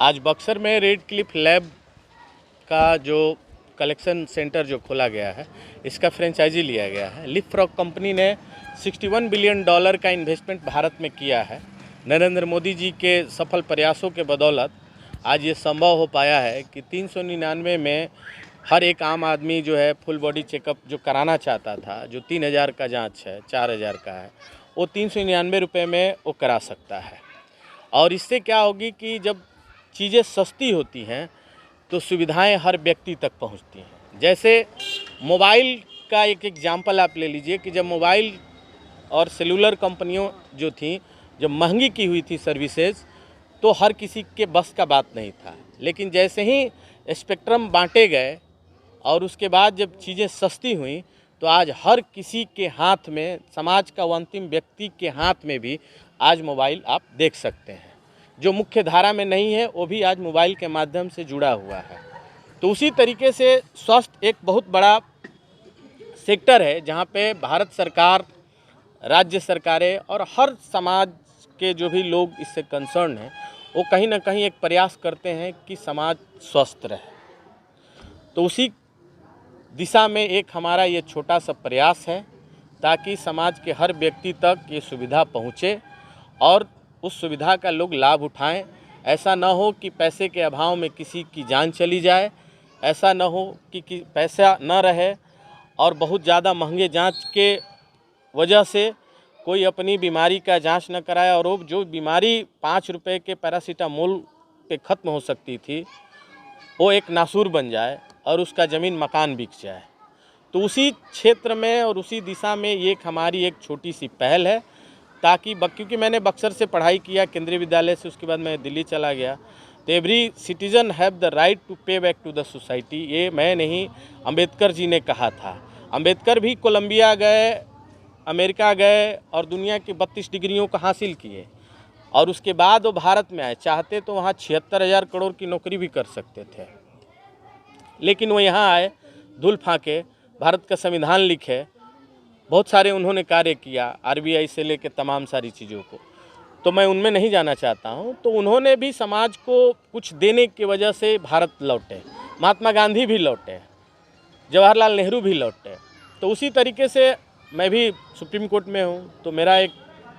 आज बक्सर में red Cliff lab का जो कलेक्शन सेंटर जो खोला गया है, इसका फ्रेंचाइजी लिया गया है। लिपफ्रॉग कंपनी ने $61 बिलियन का इन्वेस्टमेंट भारत में किया है। नरेंद्र मोदी जी के सफल प्रयासों के बदौलत आज ये संभव हो पाया है कि 399 में हर एक आम आदमी जो है फुल बॉडी चेकअप जो कराना चाहता था, जो 3000 का जांच है, 4000 का है, वो 399 रुपये में वो करा सकता है। और इससे क्या होगी कि जब चीज़ें सस्ती होती हैं तो सुविधाएं हर व्यक्ति तक पहुंचती हैं। जैसे मोबाइल का एक एग्जाम्पल आप ले लीजिए कि जब मोबाइल और सेलुलर कंपनियों जो थी, जब महंगी की हुई थी सर्विसेज, तो हर किसी के बस का बात नहीं था। लेकिन जैसे ही स्पेक्ट्रम बांटे गए और उसके बाद जब चीज़ें सस्ती हुई तो आज हर किसी के हाथ में, समाज का अंतिम व्यक्ति के हाथ में भी आज मोबाइल आप देख सकते हैं। जो मुख्य धारा में नहीं है वो भी आज मोबाइल के माध्यम से जुड़ा हुआ है। तो उसी तरीके से स्वास्थ्य एक बहुत बड़ा सेक्टर है जहाँ पे भारत सरकार, राज्य सरकारें और हर समाज के जो भी लोग इससे कंसर्न हैं, वो कहीं ना कहीं एक प्रयास करते हैं कि समाज स्वस्थ रहे। तो उसी दिशा में एक हमारा ये छोटा सा प्रयास है ताकि समाज के हर व्यक्ति तक ये सुविधा पहुँचे और उस सुविधा का लोग लाभ उठाएं। ऐसा न हो कि पैसे के अभाव में किसी की जान चली जाए, ऐसा न हो कि पैसा न रहे और बहुत ज़्यादा महंगे जांच के वजह से कोई अपनी बीमारी का जांच न कराए और वो जो बीमारी 5 रुपए के पैरासीटामोल पे ख़त्म हो सकती थी वो एक नासूर बन जाए और उसका ज़मीन मकान बिक जाए। तो उसी क्षेत्र में और उसी दिशा में ये एक हमारी एक छोटी सी पहल है ताकि क्योंकि मैंने बक्सर से पढ़ाई किया केंद्रीय विद्यालय से, उसके बाद मैं दिल्ली चला गया। तो every citizen have the right to pay back to the society, ये मैं नहीं, अंबेडकर जी ने कहा था। अंबेडकर भी कोलंबिया गए, अमेरिका गए और दुनिया की 32 डिग्रियों को हासिल किए और उसके बाद वो भारत में आए। चाहते तो वहाँ 76,000 करोड़ की नौकरी भी कर सकते थे, लेकिन वो यहाँ आए, धूल फाँके, भारत का संविधान लिखे, बहुत सारे उन्होंने कार्य किया, आरबीआई से लेकर तमाम सारी चीज़ों को। तो मैं उनमें नहीं जाना चाहता हूँ। तो उन्होंने भी समाज को कुछ देने की वजह से भारत लौटे, महात्मा गांधी भी लौटे, जवाहरलाल नेहरू भी लौटे। तो उसी तरीके से मैं भी सुप्रीम कोर्ट में हूँ, तो मेरा एक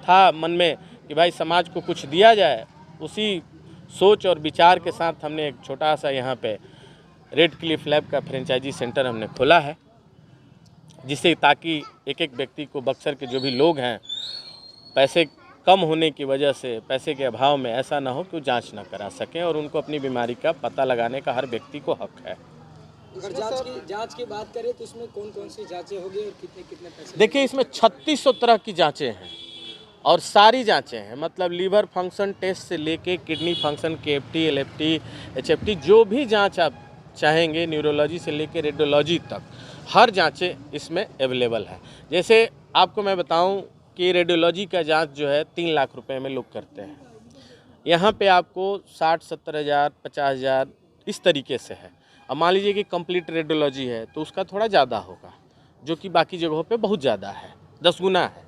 था मन में कि भाई समाज को कुछ दिया जाए। उसी सोच और विचार के साथ हमने एक छोटा सा यहाँ पे रेड क्लिफ लैब का फ्रेंचाइजी सेंटर हमने खोला है, जिससे ताकि एक एक व्यक्ति को, बक्सर के जो भी लोग हैं, पैसे कम होने की वजह से, पैसे के अभाव में ऐसा ना हो कि वो जांच ना करा सकें और उनको अपनी बीमारी का पता लगाने का हर व्यक्ति को हक है। अगर जांच की बात करें तो इसमें कौन कौन सी जांचें होगी और कितने कितने पैसे? देखिए, इसमें 3600 तरह की जांचें हैं और सारी जांचें हैं, मतलब लीवर फंक्शन टेस्ट से लेके kidney function, KFT, LFT, HFT, जो भी जाँच आप चाहेंगे, न्यूरोलॉजी से लेके रेडियोलॉजी तक हर जांचें इसमें अवेलेबल है। जैसे आपको मैं बताऊं कि रेडियोलॉजी का जांच जो है 3 लाख रुपए में लोग करते हैं, यहाँ पे आपको 60-70 हज़ार, 50 हज़ार इस तरीके से है। अब मान लीजिए कि कंप्लीट रेडियोलॉजी है तो उसका थोड़ा ज़्यादा होगा, जो कि बाकी जगहों पे बहुत ज़्यादा है, 10 गुना है,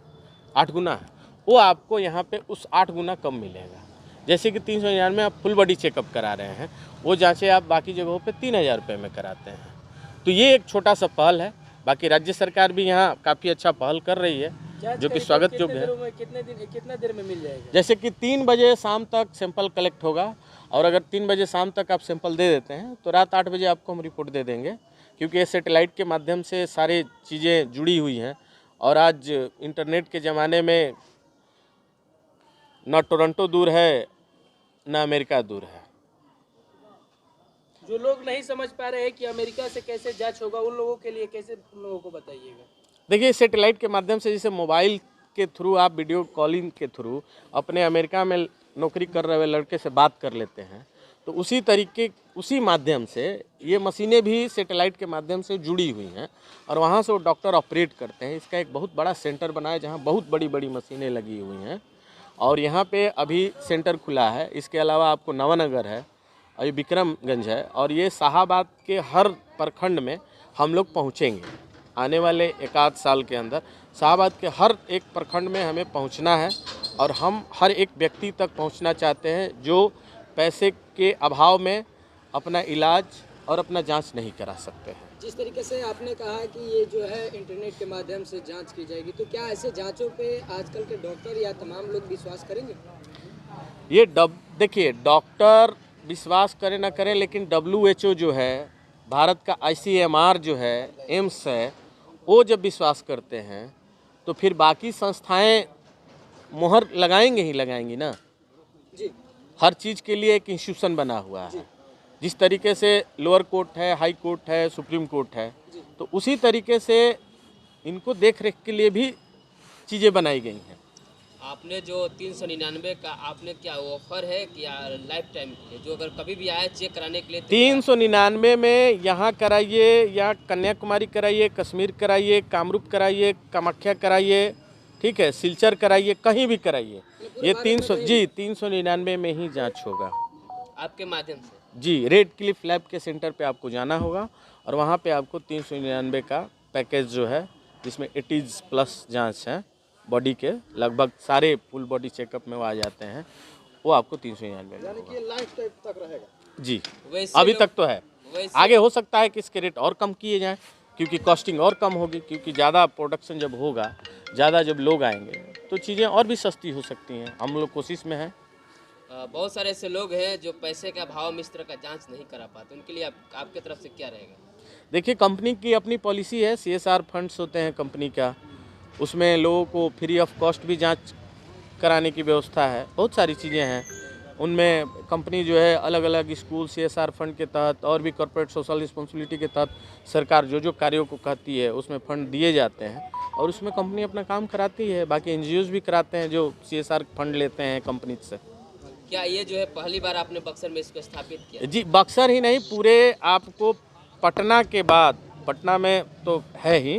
8 गुना है। वो आपको यहाँ पे उस 8 गुना कम मिलेगा। जैसे कि 399 में आप फुल बॉडी चेकअप करा रहे हैं, वो जाँचें आप बाकी जगहों पे 3000 रुपये में कराते हैं। तो ये एक छोटा सा पहल है। बाकी राज्य सरकार भी यहाँ काफ़ी अच्छा पहल कर रही है, जो कि स्वागत योग्य है। कितने देर में मिल जाएगा? जैसे कि 3 बजे शाम तक सैंपल कलेक्ट होगा और अगर 3 बजे शाम तक आप सैंपल दे देते हैं तो रात 8 बजे आपको हम रिपोर्ट दे देंगे, क्योंकि ये सैटेलाइट के माध्यम से सारी चीज़ें जुड़ी हुई हैं। और आज इंटरनेट के ज़माने में न टोरंटो दूर है, न अमेरिका दूर है। जो लोग नहीं समझ पा रहे हैं कि अमेरिका से कैसे जांच होगा, उन लोगों के लिए कैसे उन लोगों को बताइएगा? देखिए, सैटेलाइट के माध्यम से, जैसे मोबाइल के थ्रू आप वीडियो कॉलिंग के थ्रू अपने अमेरिका में नौकरी कर रहे हुए लड़के से बात कर लेते हैं, तो उसी माध्यम से ये मशीनें भी सैटेलाइट के माध्यम से जुड़ी हुई हैं और वहाँ से वो डॉक्टर ऑपरेट करते हैं। इसका एक बहुत बड़ा सेंटर बना है जहाँ बहुत बड़ी बड़ी मशीनें लगी हुई हैं और यहाँ पे अभी सेंटर खुला है। इसके अलावा आपको नवानगर है और ये विक्रमगंज है और ये शाहाबाद के हर प्रखंड में हम लोग पहुँचेंगे आने वाले 1-8 साल के अंदर। शाहाबाद के हर एक प्रखंड में हमें पहुँचना है और हम हर एक व्यक्ति तक पहुँचना चाहते हैं जो पैसे के अभाव में अपना इलाज और अपना जांच नहीं करा सकते हैं। जिस तरीके से आपने कहा है कि ये जो है इंटरनेट के माध्यम से जांच की जाएगी, तो क्या ऐसे जांचों पे आजकल के डॉक्टर या तमाम लोग विश्वास करेंगे? ये देखिए, डॉक्टर विश्वास करें ना करें, लेकिन WHO जो है, भारत का ICMR जो है, एम्स है, वो जब विश्वास करते हैं तो फिर बाकी संस्थाएं मुहर लगाएंगे ही लगाएंगी ना। जी। हर चीज़ के लिए एक इंस्टीट्यूशन बना हुआ है। जिस तरीके से लोअर कोर्ट है, हाई कोर्ट है, सुप्रीम कोर्ट है, तो उसी तरीके से इनको देख रेख के लिए भी चीज़ें बनाई गई हैं। आपने जो 399 का आपने क्या ऑफर है कि लाइफ टाइम के लिए, जो अगर कभी भी आए चेक कराने के लिए 399 में यहाँ कराइए, या कन्याकुमारी कराइए, कश्मीर कराइए, कामरूप कराइए, कामाख्या कराइए, ठीक है, सिलचर कराइए, कहीं भी कराइए, ये 399 में ही जांच होगा आपके माध्यम से। जी। रेड क्लिफ लैब के सेंटर पे आपको जाना होगा और वहाँ पे आपको 399 का पैकेज जो है, जिसमें 80+ जांच है बॉडी के, लगभग सारे फुल बॉडी चेकअप में वो आ जाते हैं, वो आपको 399 यानी कि लाइफ टाइम तक रहेगा। जी। वैसे अभी तक तो है, वैसे आगे हो सकता है कि इसके रेट और कम किए जाएं, क्योंकि कॉस्टिंग और कम होगी, क्योंकि ज़्यादा प्रोडक्शन जब होगा, ज़्यादा जब लोग आएंगे तो चीज़ें और भी सस्ती हो सकती हैं। हम लोग कोशिश में हैं। बहुत सारे ऐसे लोग हैं जो पैसे के अभाव में इस तरह का जांच नहीं करा पाते, उनके लिए आपके तरफ से क्या रहेगा? देखिए, कंपनी की अपनी पॉलिसी है, CSR फंड्स होते हैं कंपनी का, उसमें लोगों को फ्री ऑफ कॉस्ट भी जांच कराने की व्यवस्था है। बहुत सारी चीज़ें हैं उनमें। कंपनी जो है अलग अलग स्कूल CSR फंड के तहत और भी कॉर्पोरेट सोशल रिस्पॉन्सिबिलिटी के तहत सरकार जो जो कार्यों को कहती है उसमें फंड दिए जाते हैं और उसमें कंपनी अपना काम कराती है। बाकी NGOs भी कराते हैं जो CSR फंड लेते हैं कंपनी से। क्या ये जो है पहली बार आपने बक्सर में इसको स्थापित किया? जी, बक्सर ही नहीं, पूरे आपको पटना के बाद, पटना में तो है ही,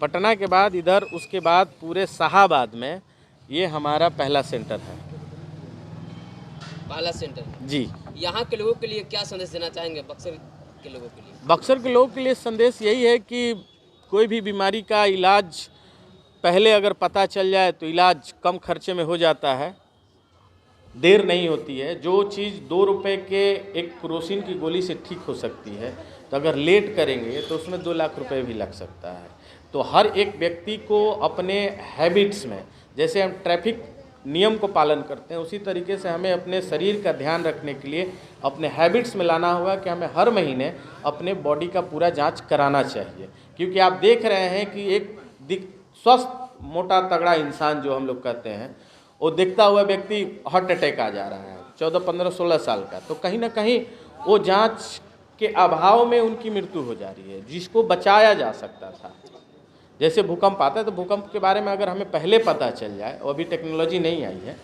पटना के बाद इधर, उसके बाद पूरे शाहाबाद में ये हमारा पहला सेंटर है। पहला सेंटर जी। यहाँ के लोगों के लिए क्या संदेश देना चाहेंगे बक्सर के लोगों के लिए? बक्सर के लोगों के लिए संदेश यही है कि कोई भी बीमारी का इलाज पहले अगर पता चल जाए तो इलाज कम खर्चे में हो जाता है, देर नहीं होती है। जो चीज़ 2 रुपए के एक क्रोसिन की गोली से ठीक हो सकती है, तो अगर लेट करेंगे तो उसमें 2 लाख रुपए भी लग सकता है। तो हर एक व्यक्ति को अपने हैबिट्स में, जैसे हम ट्रैफिक नियम को पालन करते हैं, उसी तरीके से हमें अपने शरीर का ध्यान रखने के लिए अपने हैबिट्स में लाना होगा कि हमें हर महीने अपने बॉडी का पूरा जांच कराना चाहिए। क्योंकि आप देख रहे हैं कि एक स्वस्थ मोटा तगड़ा इंसान जो हम लोग कहते हैं, वो दिखता हुआ व्यक्ति हार्ट अटैक आ जा रहा है 14, 15, 16 साल का, तो कहीं ना कहीं वो जांच के अभाव में उनकी मृत्यु हो जा रही है, जिसको बचाया जा सकता था। जैसे भूकंप आता है, तो भूकंप के बारे में अगर हमें पहले पता चल जाए, और अभी टेक्नोलॉजी नहीं आई है,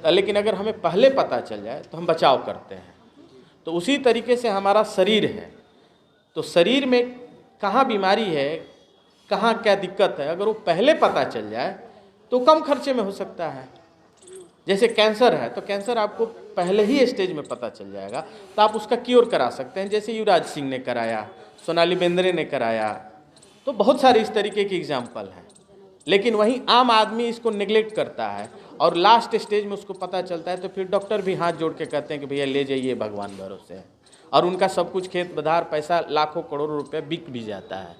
लेकिन अगर हमें पहले पता चल जाए तो हम बचाव करते हैं। तो उसी तरीके से हमारा शरीर है, तो शरीर में कहाँ बीमारी है, कहाँ क्या दिक्कत है, अगर वो पहले पता चल जाए तो कम खर्चे में हो सकता है। जैसे कैंसर है, तो कैंसर आपको पहले ही स्टेज में पता चल जाएगा तो आप उसका क्योर करा सकते हैं। जैसे युवराज सिंह ने कराया, सोनाली बेंद्रे ने कराया, तो बहुत सारे इस तरीके के एग्जाम्पल हैं। लेकिन वहीं आम आदमी इसको नेग्लेक्ट करता है और लास्ट स्टेज में उसको पता चलता है, तो फिर डॉक्टर भी हाथ जोड़ के कहते हैं कि भैया ले जाइए, भगवान भरोसे है, और उनका सब कुछ खेत बधार, पैसा लाखों करोड़ों रुपए बिक भी जाता है।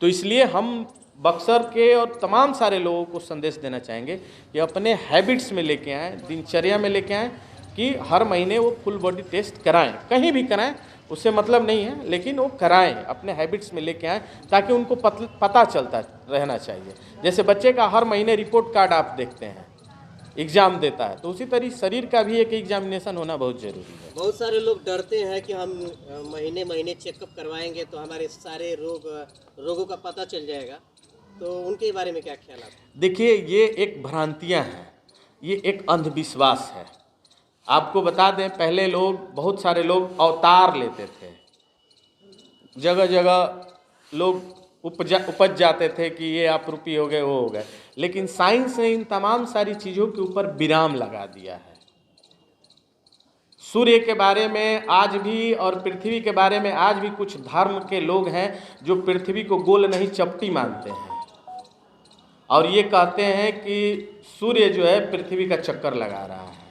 तो इसलिए हम बक्सर के और तमाम सारे लोगों को संदेश देना चाहेंगे कि अपने हैबिट्स में लेके आएँ, दिनचर्या में लेके आएँ, कि हर महीने वो फुल बॉडी टेस्ट कराएं, कहीं भी कराएं, उससे मतलब नहीं है, लेकिन वो कराएं, अपने हैबिट्स में लेके आएँ, ताकि उनको पता चलता रहना चाहिए। जैसे बच्चे का हर महीने रिपोर्ट कार्ड आप देखते हैं, एग्ज़ाम देता है, तो उसी तरह शरीर का भी एक एग्जामिनेशन होना बहुत ज़रूरी है। बहुत सारे लोग डरते हैं कि हम महीने महीने चेकअप करवाएंगे तो हमारे सारे रोगों का पता चल जाएगा, तो उनके बारे में क्या ख्याल आप? देखिए, ये एक भ्रांतियाँ हैं, ये एक अंधविश्वास है। आपको बता दें, पहले बहुत सारे लोग अवतार लेते थे, जगह जगह लोग उपज जाते थे कि ये अपरूपी हो गए, वो हो गए, लेकिन साइंस ने इन तमाम सारी चीज़ों के ऊपर विराम लगा दिया है। सूर्य के बारे में आज भी और पृथ्वी के बारे में आज भी कुछ धर्म के लोग हैं जो पृथ्वी को गोल नहीं चपटी मानते हैं, और ये कहते हैं कि सूर्य जो है पृथ्वी का चक्कर लगा रहा है।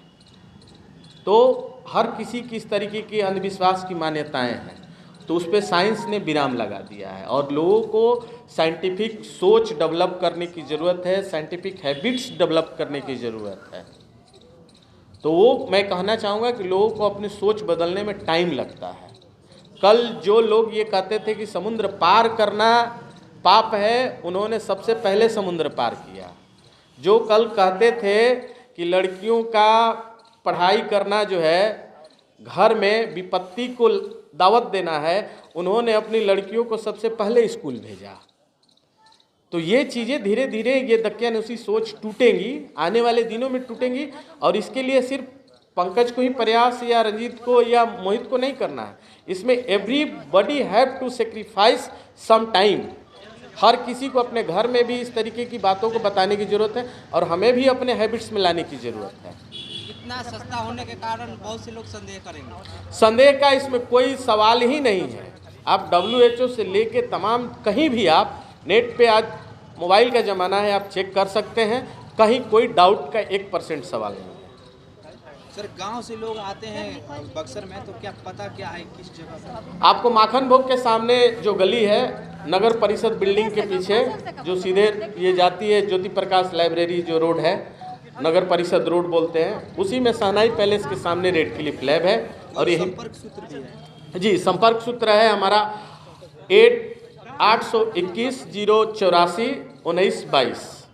तो हर किसी की इस तरीके की अंधविश्वास की मान्यताएं हैं, तो उस पर साइंस ने विराम लगा दिया है और लोगों को साइंटिफिक सोच डेवलप करने की ज़रूरत है, साइंटिफिक हैबिट्स डेवलप करने की ज़रूरत है। तो वो मैं कहना चाहूँगा कि लोगों को अपनी सोच बदलने में टाइम लगता है। कल जो लोग ये कहते थे कि समुद्र पार करना पाप है, उन्होंने सबसे पहले समुद्र पार किया। जो कल कहते थे कि लड़कियों का पढ़ाई करना जो है घर में विपत्ति को दावत देना है, उन्होंने अपनी लड़कियों को सबसे पहले स्कूल भेजा। तो ये चीज़ें धीरे धीरे ये दकियानुसी सोच टूटेंगी, आने वाले दिनों में टूटेंगी। और इसके लिए सिर्फ पंकज को ही प्रयास या रंजीत को या मोहित को नहीं करना है, इसमें everybody have to sacrifice some time. हर किसी को अपने घर में भी इस तरीके की बातों को बताने की ज़रूरत है और हमें भी अपने हैबिट्स में लाने की ज़रूरत है। इतना सस्ता होने के कारण बहुत से लोग संदेह करेंगे। संदेह का इसमें कोई सवाल ही नहीं है। आप WHO से लेके तमाम कहीं भी आप नेट पे, आज मोबाइल का ज़माना है, आप चेक कर सकते हैं, कहीं कोई डाउट का 1% सवाल नहीं है। सर गांव से लोग आते हैं बक्सर में, तो क्या पता क्या है किस जगह पर? आपको माखन भोग के सामने जो गली है, नगर परिषद बिल्डिंग के पीछे जो सीधे ये जाती है ज्योति प्रकाश लाइब्रेरी जो रोड है, नगर परिषद रोड बोलते हैं, उसी में शहनाई पैलेस के सामने रेड क्लिफ लैब है। और यही संपर्क सूत्र भी है जी, संपर्क सूत्र है हमारा 821 084 1922।